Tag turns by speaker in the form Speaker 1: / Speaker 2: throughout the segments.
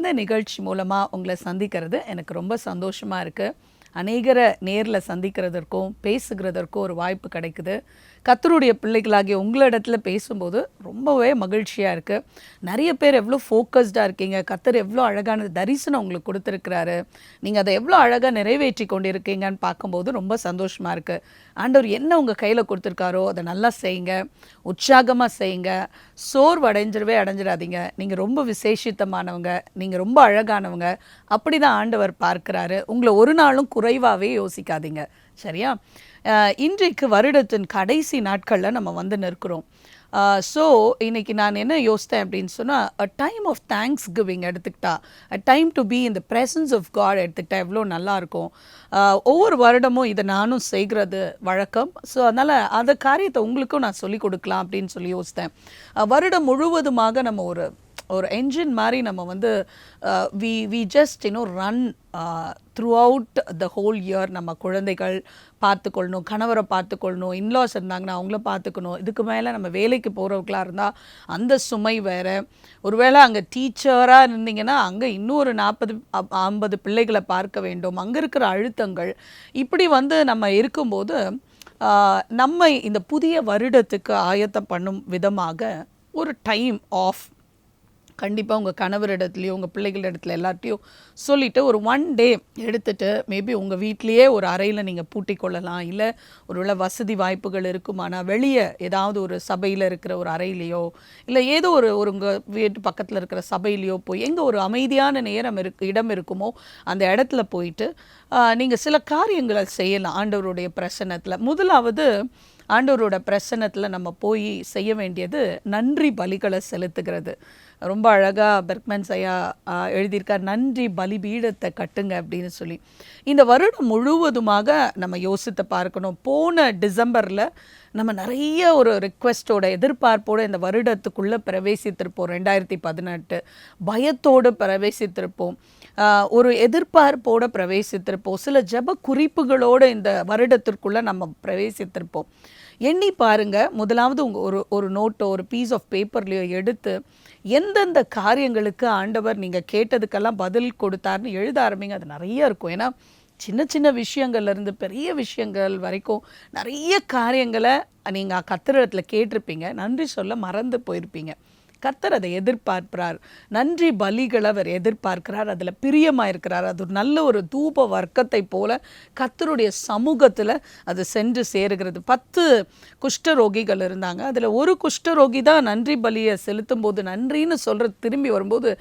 Speaker 1: இந்த நிகழ்ச்சி மூலமாக உங்களை சந்திக்கிறது எனக்கு ரொம்ப சந்தோஷமாக இருக்குது. அநேகரை நேரில் சந்திக்கிறதற்கும் பேசுகிறதற்கும் ஒரு வாய்ப்பு கிடைக்குது. கர்த்தருடைய பிள்ளைகளாகிய உங்களிடத்துல பேசும்போது ரொம்பவே மகிழ்ச்சியாக இருக்குது. நிறைய பேர் எவ்வளோ ஃபோக்கஸ்டாக இருக்கீங்க, கர்த்தர் எவ்வளோ அழகான தரிசனம் உங்களுக்கு கொடுத்துருக்கிறாரு, நீங்கள் அதை எவ்வளோ அழகாக நிறைவேற்றி கொண்டு இருக்கீங்கன்னு பார்க்கும்போது ரொம்ப சந்தோஷமாக இருக்குது. ஆண்டவர் என்ன உங்கள் கையில் கொடுத்துருக்காரோ அதை நல்லா செய்யுங்க, உற்சாகமாக செய்யுங்க, அடைஞ்சிடாதீங்க. நீங்கள் ரொம்ப விசேஷித்தமானவங்க, நீங்கள் ரொம்ப அழகானவங்க, அப்படி தான் ஆண்டவர் பார்க்குறாரு. உங்களை ஒரு நாளும் குறைவாகவே யோசிக்காதீங்க, சரியா? இன்றைக்கு வருடத்தின் கடைசி நாட்களில் நம்ம வந்து நிற்கிறோம். ஸோ இன்றைக்கி நான் என்ன யோசித்தேன் அப்படின்னு சொன்னால், a time of thanksgiving எடுத்துக்கிட்டா, a time to be in the presence of God எடுத்துக்கிட்டா எவ்வளோ நல்லாயிருக்கும். ஒவ்வொரு வருடமும் இதை நானும் செய்கிறது வழக்கம். ஸோ அதனால் அந்த காரியத்தை உங்களுக்கும் நான் சொல்லிக் கொடுக்கலாம் அப்படின்னு சொல்லி யோசித்தேன். வருடம் முழுவதுமாக நம்ம ஒரு என்ஜின் மாதிரி நம்ம வந்து we just run throughout the whole year. நம்ம குழந்தைகள் பார்த்துக்கொள்ளணும், கணவரை பார்த்துக்கொள்ளணும், இன்லாஸ் இருந்தாங்கன்னா அவங்கள பார்த்துக்கணும். இதுக்கு மேலே நம்ம வேலைக்கு போகிறவங்களாக இருந்தால் அந்த சுமை வேறு. ஒருவேளை அங்கே டீச்சராக இருந்தீங்கன்னா அங்கே இன்னும் ஒரு 40-50 பிள்ளைகளை பார்க்க வேண்டும், அங்கே இருக்கிற அழுத்தங்கள். இப்படி வந்து நம்ம இருக்கும்போது நம்ம இந்த புதிய வருடத்துக்கு ஆயத்தம் பண்ணும் விதமாக ஒரு டைம் ஆஃப் கண்டிப்பாக உங்கள் கணவரிடத்துலையும் உங்கள் பிள்ளைகளிடத்துல எல்லாத்தையும் சொல்லிவிட்டு ஒரு 1 டே எடுத்துகிட்டு மேபி உங்கள் வீட்லேயே ஒரு அறையில் நீங்கள் பூட்டி கொள்ளலாம். இல்லை ஒருவேளை வசதி வாய்ப்புகள் இருக்குமானால் வெளியே ஏதாவது ஒரு சபையில் இருக்கிற ஒரு அறையிலையோ இல்லை ஏதோ ஒரு உங்கள் வீட்டு பக்கத்தில் இருக்கிற சபையிலையோ போய் எங்கே ஒரு அமைதியான இடம் இருக்குமோ அந்த இடத்துல போயிட்டு நீங்கள் சில காரியங்களை செய்யலாம் ஆண்டவருடைய பிரசன்னத்தில். முதலாவது ஆண்டவரோட பிரசன்னத்தில் நம்ம போய் செய்ய வேண்டியது நன்றி பலிகளை செலுத்துகிறது. ரொம்ப அழகாக பெர்க்மன்ஸ் ஐயா எழுதியிருக்கார், நன்றி பலி பீடத்தை கட்டுங்க அப்படின்னு சொல்லி. இந்த வருடம் முழுவதுமாக நம்ம யோசித்து பார்க்கணும். போன டிசம்பரில் நம்ம நிறைய ஒரு ரிக்வெஸ்ட்டோட எதிர்பார்ப்போடு இந்த வருடத்துக்குள்ளே பிரவேசித்திருப்போம். 2018 பயத்தோடு பிரவேசித்திருப்போம், ஒரு எதிர்பார்ப்போடு பிரவேசித்திருப்போம், சில ஜெப குறிப்புகளோடு இந்த வருடத்திற்குள்ளே நம்ம பிரவேசித்திருப்போம். எண்ணி பாருங்கள், முதலாவது ஒரு நோட்டோ ஒரு பீஸ் ஆஃப் பேப்பர்லையோ எடுத்து எந்தெந்த காரியங்களுக்கு ஆண்டவர் நீங்கள் கேட்டதுக்கெல்லாம் பதில் கொடுத்தாருன்னு எழுத ஆரம்பிங்க. அது நிறைய இருக்கும். ஏன்னா சின்ன சின்ன விஷயங்கள்லேருந்து பெரிய விஷயங்கள் வரைக்கும் நிறைய காரியங்களை நீங்கள் கர்த்தரிடத்தில் கேட்டிருப்பீங்க, நன்றி சொல்ல மறந்து போயிருப்பீங்க. கர்த்தர் அதை எதிர்பார்க்கிறார். நன்றி பலிகளை அவர் எதிர்பார்க்கிறார், அதில் பிரியமாக இருக்கிறார். அது ஒரு நல்ல ஒரு தூப வர்க்கத்தை போல கர்த்தருடைய சமூகத்தில் அது சென்று சேருகிறது. 10 குஷ்டரோகிகள் இருந்தாங்க. அதில் ஒரு குஷ்டரோகி தான் நன்றி பலியை செலுத்தும் போது நன்றின்னு சொல்கிறது திரும்பி வரும்போது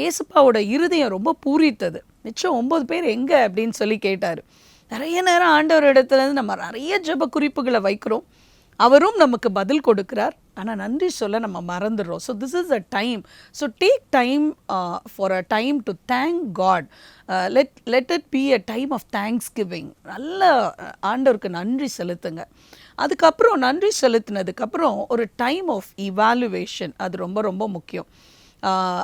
Speaker 1: ஏசப்பாவோட இருதயம் ரொம்ப பூரித்தது. மிச்சம் 9 பேர் எங்கே அப்படின்னு சொல்லி கேட்டார். நிறைய நேரம் ஆண்டவர் இடத்துலேருந்து நம்ம நிறைய ஜெப குறிப்புகளை வைக்கிறோம், அவரும் நமக்கு பதில் கொடுக்கிறார், ஆனால் நன்றி சொல்ல நம்ம மறந்துடுறோம். So this is a time. So take time for a time to thank God. Let it be a time of thanksgiving. நல்ல ஆண்டவருக்கு நன்றி செலுத்துங்க. அதுக்கப்புறம் நன்றி செலுத்தினதுக்கப்புறம் ஒரு டைம் ஆஃப் இவாலுவேஷன், அது ரொம்ப ரொம்ப முக்கியம்.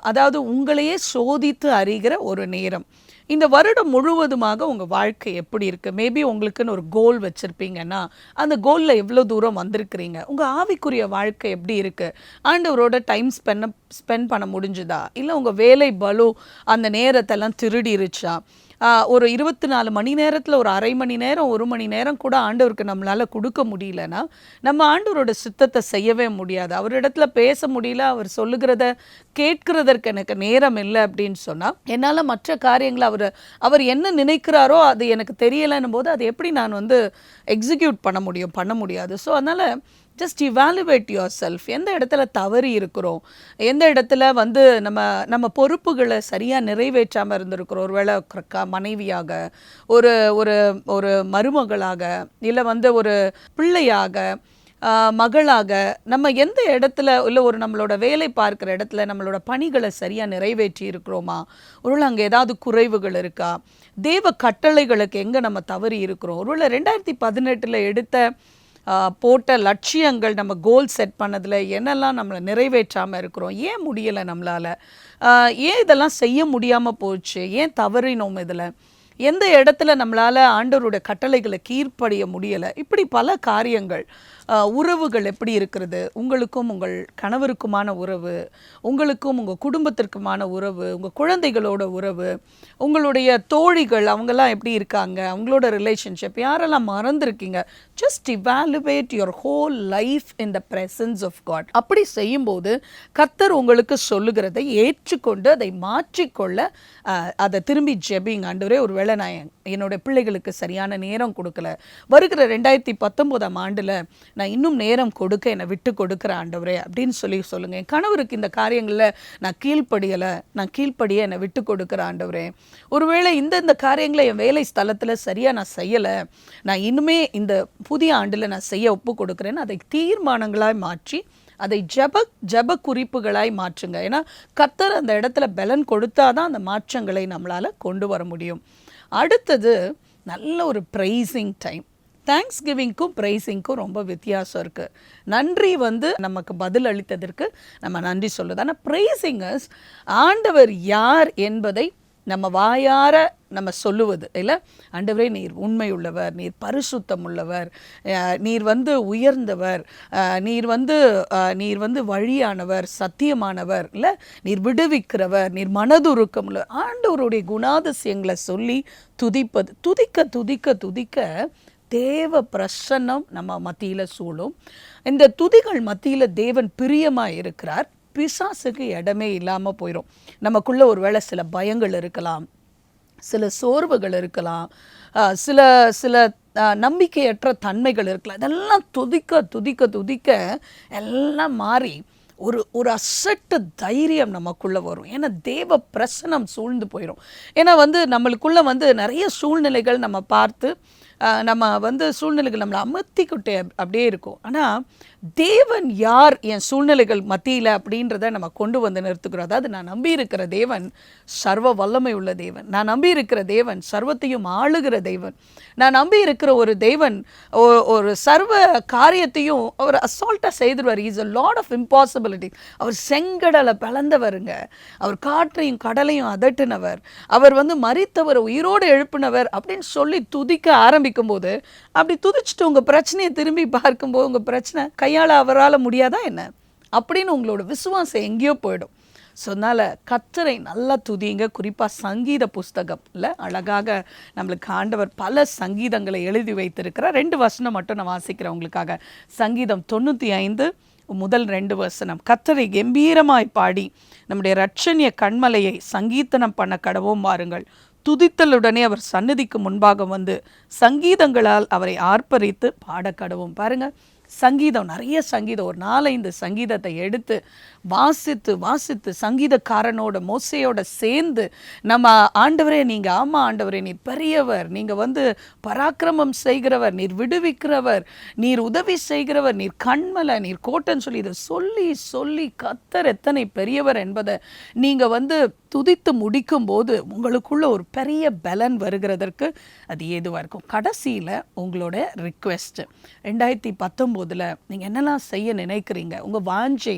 Speaker 1: அதாவது உங்களையே சோதித்து அறிகிற ஒரு நேரம். இந்த வருடம் முழுவதுமாக உங்கள் வாழ்க்கை எப்படி இருக்குது? மேபி உங்களுக்குன்னு ஒரு கோல் வச்சுருப்பீங்கன்னா அந்த கோலில் எவ்வளோ தூரம் வந்திருக்கிறீங்க? உங்கள் ஆவிக்குரிய வாழ்க்கை எப்படி இருக்குது? ஆண்டவரோட டைம் ஸ்பெண்ட் பண்ண முடிஞ்சுதா? இல்லை உங்கள் வேலை பலு அந்த நேரத்தெல்லாம் திருடிருச்சா? ஒரு 24 மணி நேரத்தில் ஒரு அரை மணி நேரம் 1 மணி நேரம் கூட ஆண்டவருக்கு நம்மளால் கொடுக்க முடியலன்னா நம்ம ஆண்டவரோட சித்தத்தை செய்யவே முடியாது. அவரிடத்துல பேச முடியல, அவர் சொல்லுகிறத கேட்கிறதற்கு எனக்கு நேரம் இல்லை அப்படின்னு சொன்னால் என்னால் மற்ற காரியங்களை அவர் என்ன நினைக்கிறாரோ அது எனக்கு தெரியலைன்னும் போது அதை எப்படி நான் வந்து எக்ஸிக்யூட் பண்ண முடியாது. ஸோ அதனால் ஜஸ்ட் இவாலுவேட் யுவர் செல்ஃப். எந்த இடத்துல தவறி இருக்கிறோம், எந்த இடத்துல வந்து நம்ம பொறுப்புகளை சரியாக நிறைவேற்றாமல் இருந்திருக்கிறோம். ஒருவேளை மனைவியாக, ஒரு ஒரு ஒரு மருமகளாக, இல்லை வந்து ஒரு பிள்ளையாக, மகளாக, நம்ம எந்த இடத்துல இல்லை ஒரு நம்மளோட வேலை பார்க்குற இடத்துல நம்மளோட பணிகளை சரியாக நிறைவேற்றி இருக்கிறோமா? ஒருவேளை அங்கே ஏதாவது குறைவுகள் இருக்கா? தேவ கட்டளைகளுக்கு எங்கே நம்ம தவறி இருக்கிறோம்? ஒருவேளை 2018 எடுத்த போட்ட லட்சியங்கள், நம்ம கோல் செட் பண்ணதில் என்னெல்லாம் நம்மளை நிறைவேற்றாமல் இருக்கிறோம்? ஏன் முடியலை நம்மளால்? ஏன் இதெல்லாம் செய்ய முடியாமல் போச்சு? ஏன் தவறினோம்? இதில் எந்த இடத்துல நம்மளால் ஆண்டவருடைய கட்டளைகளை கீழ்ப்படிய முடியலை? இப்படி பல காரியங்கள். உறவுகள் எப்படி இருக்கிறது, உங்களுக்கும் உங்கள் கணவருக்குமான உறவு, உங்களுக்கும் உங்கள் குடும்பத்திற்குமான உறவு, உங்கள் குழந்தைகளோட உறவு, உங்களுடைய தோழிகள் அவங்கெல்லாம் எப்படி இருக்காங்க, அவங்களோட ரிலேஷன்ஷிப், யாரெல்லாம் மறந்துருக்கீங்க. Just evaluate your whole life in the presence of God. அப்படி செய்யும்போது கர்த்தர் உங்களுக்கு சொல்லுகிறதை ஏற்றுக்கொண்டு அதை மாற்றிக்கொள்ள அதை திரும்பி ஜெபிங்க. ஆண்டவரே, ஒருவேளை நான் என்னோட பிள்ளைகளுக்கு சரியான நேரம் கொடுக்கல, வருகிற 2019 ஆண்டில் நான் இன்னும் நேரம் கொடுக்க என்னை விட்டு கொடுக்குற ஆண்டவரே அப்படின்னு சொல்லுங்க. என் கணவருக்கு இந்த காரியங்களில் நான் கீழ்ப்படிய என்னை விட்டு கொடுக்குற ஆண்டவரே. ஒருவேளை இந்த காரியங்களை என் வேலை ஸ்தலத்தில் சரியாக நான் செய்யலை, நான் இன்னுமே இந்த புதிய ஆண்டில் நான் செய்ய ஒப்பு கொடுக்குறேன்னு அதை தீர்மானங்களாய் மாற்றி அதை ஜப குறிப்புகளாய் மாற்றுங்க. ஏன்னா கர்த்தர் அந்த இடத்துல பலன் கொடுத்தாதான் அந்த மாற்றங்களை நம்மளால் கொண்டு வர முடியும். அடுத்தது நல்ல ஒரு ப்ரைஸிங் டைம். தேங்க்ஸ் கிவிங்க்கும் ப்ரைஸிங்க்கும் ரொம்ப வித்தியாசம் இருக்குது. நன்றி நமக்கு பதில் அளித்ததற்கு நம்ம நன்றி சொல்லுது. ஆனால் ப்ரைஸிங்கஸ் ஆண்டவர் யார் என்பதை நம்ம வாயார நம்ம சொல்லுவது இல்லை. ஆண்டவரே, நீர் உண்மை உள்ளவர், நீர் பரிசுத்தம் உள்ளவர், நீர் உயர்ந்தவர், நீர் வழியானவர், சத்தியமானவர் இல்லை, நீர் விடுவிக்கிறவர், நீர் மனதுருக்கம் உள்ள ஆண்டவருடைய குணாதிசயங்களை சொல்லி துதிப்பது. துதிக்க துதிக்க துதிக்க தேவ பிரசன்னம் நம்ம மத்தியில் சூழும். இந்த துதிகள் மத்தியில் தேவன் பிரியமாக இருக்கிறார். பிசாசுக்கு இடமே இல்லாமல் போயிடும். நமக்குள்ள ஒருவேளை சில பயங்கள் இருக்கலாம், சில சோர்வுகள் இருக்கலாம், சில சில நம்பிக்கையற்ற தன்மைகள் இருக்கலாம். இதெல்லாம் துதிக்க துதிக்க துதிக்க எல்லாம் மாறி ஒரு அசட்டு தைரியம் நமக்குள்ளே வரும். ஏன்னா தேவ பிரசனம் சூழ்ந்து போயிடும். ஏன்னா நம்மளுக்குள்ளே நிறைய சூழ்நிலைகள் நம்ம பார்த்து நம்ம சூழ்நிலைகள் நம்மளை அமர்த்திக்கிட்டே அப்படியே இருக்கும். ஆனால் தேவன் யார் என் சூழ்நிலைகள் மத்தியில் அப்படின்றத நம்ம கொண்டு நிறுத்துக்கிறோம். அதாவது நான் நம்பி இருக்கிற தேவன் சர்வ வல்லமை உள்ள தேவன், நான் நம்பி இருக்கிற தேவன் சர்வத்தையும் ஆளுகிற தேவன், நான் நம்பி இருக்கிற ஒரு தேவன் ஒரு சர்வ காரியத்தையும் அவர் அசால்ட்டாக செய்துடுவார். Is a lot of impossibility. அவர் செங்கடலை பிளந்தவருங்க, அவர் காற்றையும் கடலையும் அதட்டினவர், அவர் மரித்தவர் உயிரோடு எழுப்பினவர் அப்படின்னு சொல்லி துதிக்க ஆரம்பிக்கும் போது, அப்படி துதிச்சுட்டு உங்கள் பிரச்சனையை திரும்பி பார்க்கும்போது உங்கள் பிரச்சனை கையாள அவரால் முடியாதா என்ன அப்படின்னு உங்களோட விசுவாசம் எங்கேயோ போயிடும். ஸோ அதனால் கர்த்தரை நல்லா துதிங்க. குறிப்பாக சங்கீத புஸ்தகத்தில் அழகாக நம்மளுக்கு ஆண்டவர் பல சங்கீதங்களை எழுதி வைத்திருக்கிறார். 2 வசனம் மட்டும் நான் வாசிக்கிறேன் உங்களுக்காக. சங்கீதம் 95 முதல் 2 வசனம். கர்த்தரை கம்பீரமாய் பாடி நம்முடைய இரட்சணிய கண்மலையை சங்கீதனம் பண்ண கடவோம் வாருங்கள். துதித்தலுடனே அவர் சந்நிதிக்கு முன்பாக சங்கீதங்களால் அவரை ஆர்ப்பரித்து பாடக்கடவும். பாருங்க, சங்கீதம், நிறைய சங்கீதம், ஒரு 4-5 சங்கீதத்தை எடுத்து வாசித்து வாசித்து சங்கீதக்காரனோட மோசையோட சேர்ந்து நம்ம ஆண்டவரே, நீங்கள் ஆமாம் ஆண்டவரே, நீர் பெரியவர், நீங்கள் பராக்கிரமம் செய்கிறவர், நீர் விடுவிக்கிறவர், நீர் உதவி செய்கிறவர், நீர் கண்மலை, நீர் கோட்டைன்னு சொல்லி இதை சொல்லி சொல்லி கர்த்தர் எத்தனை பெரியவர் என்பதை நீங்கள் துதித்து முடிக்கும் போது உங்களுக்குள்ள ஒரு பெரிய பலன் வருகிறதற்கு அது ஏதுவாக இருக்கும். கடைசியில் உங்களோட ரிக்வெஸ்ட் 2019 நீங்கள் என்னெல்லாம் செய்ய நினைக்கிறீங்க, உங்கள் வாஞ்சை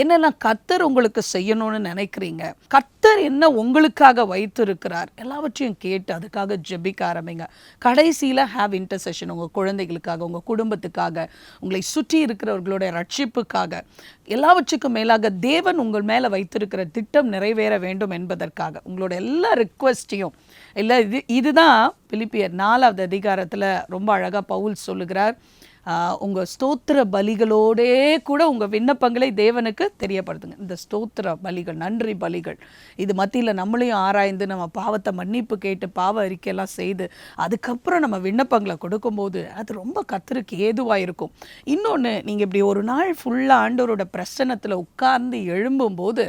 Speaker 1: என்னெல்லாம் கர்த்தர் உங்களுக்கு செய்யணும்னு நினைக்கிறீங்க, கர்த்தர் என்ன உங்களுக்காக வைத்திருக்கிறார், எல்லாவற்றையும் கேட்டு அதுக்காக ஜெபிக்க ஆரம்பிங்க. கடைசியில் ஹேவ் இன்டர்செஷன், உங்கள் குழந்தைகளுக்காக, உங்கள் குடும்பத்துக்காக, உங்களை சுற்றி இருக்கிறவர்களோட ரட்சிப்புக்காக, எல்லாவற்றுக்கும் மேலாக தேவன் உங்கள் மேலே வைத்திருக்கிற திட்டம் நிறைவேற வேண்டும் என்பதற்காக உங்களோட எல்லா ரிக்வெஸ்டையும் இல்லை. இதுதான் பிலிப்பியர் 4வது அதிகாரத்தில் ரொம்ப அழகாக பவுல் சொல்லுகிறார். உங்கள் ஸ்தோத்திர பலிகளோடே கூட உங்கள் விண்ணப்பங்களை தேவனுக்கு தெரியப்படுத்துங்க. இந்த ஸ்தோத்திர பலிகள், நன்றி பலிகள், இது மத்தியில் நம்மளையும் ஆராய்ந்து நம்ம பாவத்தை மன்னிப்பு கேட்டு பாவ அறிக்கையெல்லாம் செய்து அதுக்கப்புறம் நம்ம விண்ணப்பங்களை கொடுக்கும்போது அது ரொம்ப கர்த்தருக்கு ஏதுவாக இருக்கும். இன்னொன்று, நீங்கள் இப்படி ஒரு நாள் ஃபுல்லாக ஆண்டவரோட பிரசன்னத்தில் உட்கார்ந்து எழும்பும்போது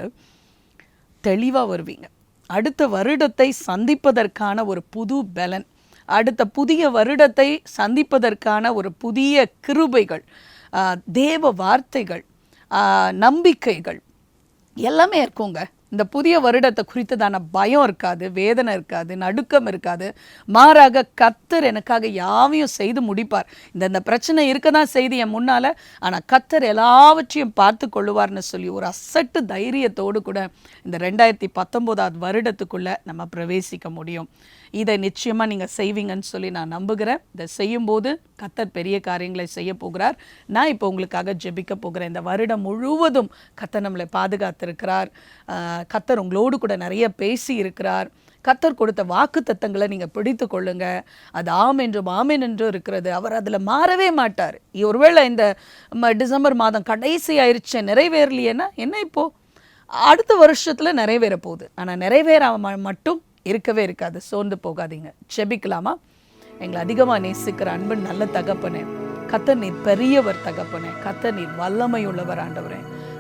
Speaker 1: தெளிவாக வருவீங்க. அடுத்த வருடத்தை சந்திப்பதற்கான ஒரு புது பலன், அடுத்த புதிய வருடத்தை சந்திப்பதற்கான ஒரு புதிய கிருபைகள், தேவ வார்த்தைகள், நம்பிக்கைகள் எல்லாமே இருக்குங்க. இந்த புதிய வருடத்தை குறித்ததான பயம் இருக்காது, வேதனை இருக்காது, நடுக்கம் இருக்காது. மாறாக கர்த்தர் எனக்காக யாவையும் செய்து முடிப்பார். இந்த பிரச்சனை இருக்க தான் செய்து என் முன்னால், ஆனால் கர்த்தர் எல்லாவற்றையும் பார்த்து கொள்ளுவார்னு சொல்லி ஒரு அசட்டு தைரியத்தோடு கூட இந்த 2019 வருடத்துக்குள்ளே நம்ம பிரவேசிக்க முடியும். இதை நிச்சயமாக நீங்கள் செய்வீங்கன்னு சொல்லி நான் நம்புகிறேன். இதை செய்யும்போது கர்த்தர் பெரிய காரியங்களை செய்ய போகிறார். நான் இப்போ உங்களுக்காக ஜெபிக்க போகிறேன். இந்த வருடம் முழுவதும் கர்த்தர் நம்மளை பாதுகாத்திருக்கிறார். கர்த்தர் உங்களோடு கூட நிறைய பேசி இருக்கிறார். கர்த்தர் கொடுத்த வாக்கு தத்தங்களை நீங்கள் பிடித்து கொள்ளுங்க. அது ஆம் என்றும் ஆமென் என்றும் இருக்கிறது. அவர் அதில் மாறவே மாட்டார். ஒருவேளை இந்த டிசம்பர் மாதம் கடைசி ஆயிடுச்சு, நிறைவேறலையேன்னா என்ன இப்போது அடுத்த வருஷத்தில் நிறைவேற போகுது. ஆனால் நிறைவேறாம மட்டும் இருக்கவே இருக்காது. சோர்ந்து போகாதீங்க. ஜெபிக்கலாமா? எங்களை அதிகமாக நேசிக்கிற அன்பின் நல்ல தகப்பனே, கர்த்தர் நீர் பெரியவர் தகப்பனே, கர்த்தர் நீர் வல்லமை உள்ளவர் ஆண்டவரே.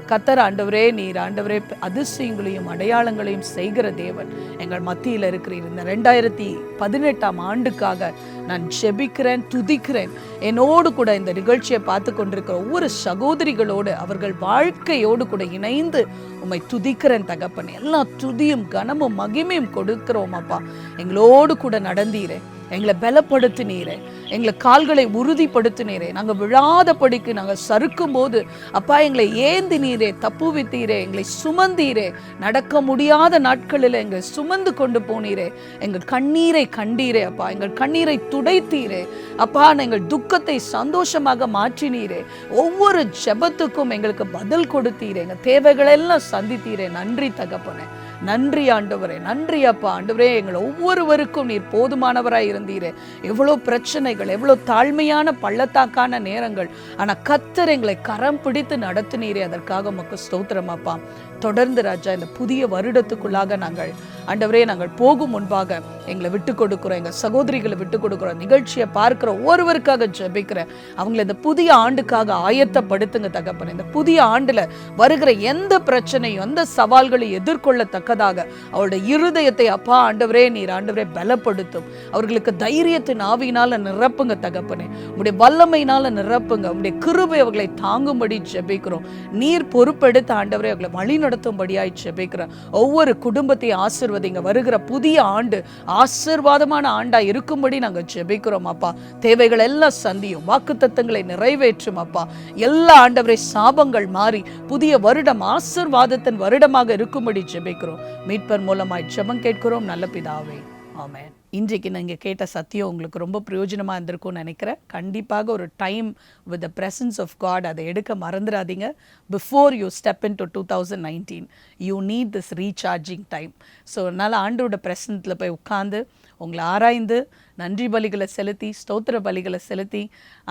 Speaker 1: கர்த்தர் ஆண்டவரே, நீர் ஆண்டவரே அதிசயங்களையும் அடையாளங்களையும் செய்கிற தேவன் எங்கள் மத்தியில் இருக்கிறீர். இந்த 2018 ஆண்டுக்காக நான் ஜெபிக்கிறேன், துதிக்கிறேன். என்னோடு கூட இந்த நிகழ்ச்சியை பார்த்து கொண்டிருக்கிற ஒவ்வொரு சகோதரிகளோடு அவர்கள் வாழ்க்கையோடு கூட இணைந்து உம்மை துதிக்கிறேன் தகப்பனே. எல்லா துதியும் கனமும் மகிமையும் கொடுக்கிறோம் அப்பா. எங்களோடு கூட நடந்தீரே, எங்களை பலப்படுத்தினீரே, எங்களை கால்களை உறுதிப்படுத்தினீரே, நாங்கள் விழாதபடிக்கு நாங்கள் சறுக்கும் போது அப்பா எங்களை ஏந்தினீரே, தப்புவித்தீரே, எங்களை சுமந்தீரே, நடக்க முடியாத நாட்களில் எங்களை சுமந்து கொண்டு போனீரே, எங்கள் கண்ணீரை கண்டீரே அப்பா, எங்கள் கண்ணீரை துடைத்தீரே அப்பா, எங்கள் துக்கத்தை சந்தோஷமாக மாற்றினீரே, ஒவ்வொரு ஜெபத்துக்கும் எங்களுக்கு பதில் கொடுத்தீரே, எங்கள் தேவைகளெல்லாம் சந்தித்தீரே. நன்றி தகப்பனே, நன்றி ஆண்டவரே, நன்றி அப்பா. ஆண்டவரே, எங்களை ஒவ்வொருவருக்கும் நீர் போதுமானவராய் இருந்தீரே. எவ்வளோ பிரச்சனைகள், எவ்வளோ தாழ்மையான பள்ளத்தாக்கான நேரங்கள், ஆனால் கர்த்தர் எங்களை கரம் பிடித்து நடத்தினீரே, அதற்காக உமக்கு ஸ்தோத்திரம் அப்பா. தொடர்ந்து ராஜா இந்த புதிய வருடத்துக்குள்ளாக நாங்கள் ஆண்டவரே நாங்கள் போகும் முன்பாக எங்களை விட்டு கொடுக்குறோம், எங்கள் சகோதரிகளை விட்டு கொடுக்குறோம். நிகழ்ச்சியை பார்க்குற ஒருவருக்காக ஜெபிக்கிறேன். அவங்களை இந்த புதிய ஆண்டுக்காக ஆயத்தப்படுத்துங்க தகப்பனே. இந்த புதிய ஆண்டில் வருகிற எந்த பிரச்சனையும் எந்த சவால்களை எதிர்கொள்ளத்தக்கதாக அவருடைய இருதயத்தை அப்பா ஆண்டவரே நீர் ஆண்டவரே பலப்படுத்தும். அவர்களுக்கு தைரியத்தின் ஆவியினால நிரப்புங்க தகப்பனே. உங்களுடைய வல்லமையினால நிரப்புங்க. உங்களுடைய கிருபை அவர்களை தாங்கும்படி ஜெபிக்கிறோம். நீர் பொறுப்பெடுத்த ஆண்டவரே அவர்களை வழி நடத்தும்படியாய் ஜெபிக்கிறேன். ஒவ்வொரு குடும்பத்தையும் ஆசீர்வதிங்க. வருகிற புதிய ஆண்டு ஆசீர்வாதமான ஆண்டா இருக்கும்படி நாங்கள் ஜெபிக்கிறோம் அப்பா. தேவைகள் எல்லாம் சந்தியும், வாக்குத்தத்தங்களை நிறைவேற்றும் அப்பா. எல்லா ஆண்டவரை சாபங்கள் மாறி புதிய வருடம் ஆசீர்வாதத்தின் வருடமாக இருக்கும்படி ஜெபிக்கிறோம். மீட்பர் மூலமாய் ஜெபம் கேட்கிறோம் நல்ல பிதாவே, ஆமென். இன்றைக்கு நீங்கள் கேட்ட சத்தியம் உங்களுக்கு ரொம்ப பிரயோஜனமாக இருந்திருக்கும்னு நினைக்கிறேன். கண்டிப்பாக ஒரு time with the presence of God அதை எடுக்க மறந்துடாதீங்க. Before you step into 2019 you need this recharging time. So அதனால் ஆண்டோட பிரசன்ஸில் போய் உட்காந்து உங்களை ஆராய்ந்து நன்றி பலிகளை செலுத்தி ஸ்தோத்திர பலிகளை செலுத்தி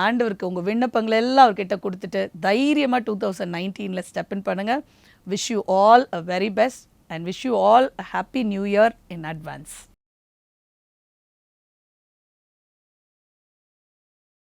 Speaker 1: ஆண்டவருக்கு உங்கள் விண்ணப்பங்களை எல்லாம் அவர்கிட்ட கொடுத்துட்டு தைரியமாக 2019 ஸ்டெப் இன் பண்ணுங்கள். Wish you all a very best and wish you all a happy new year in advance.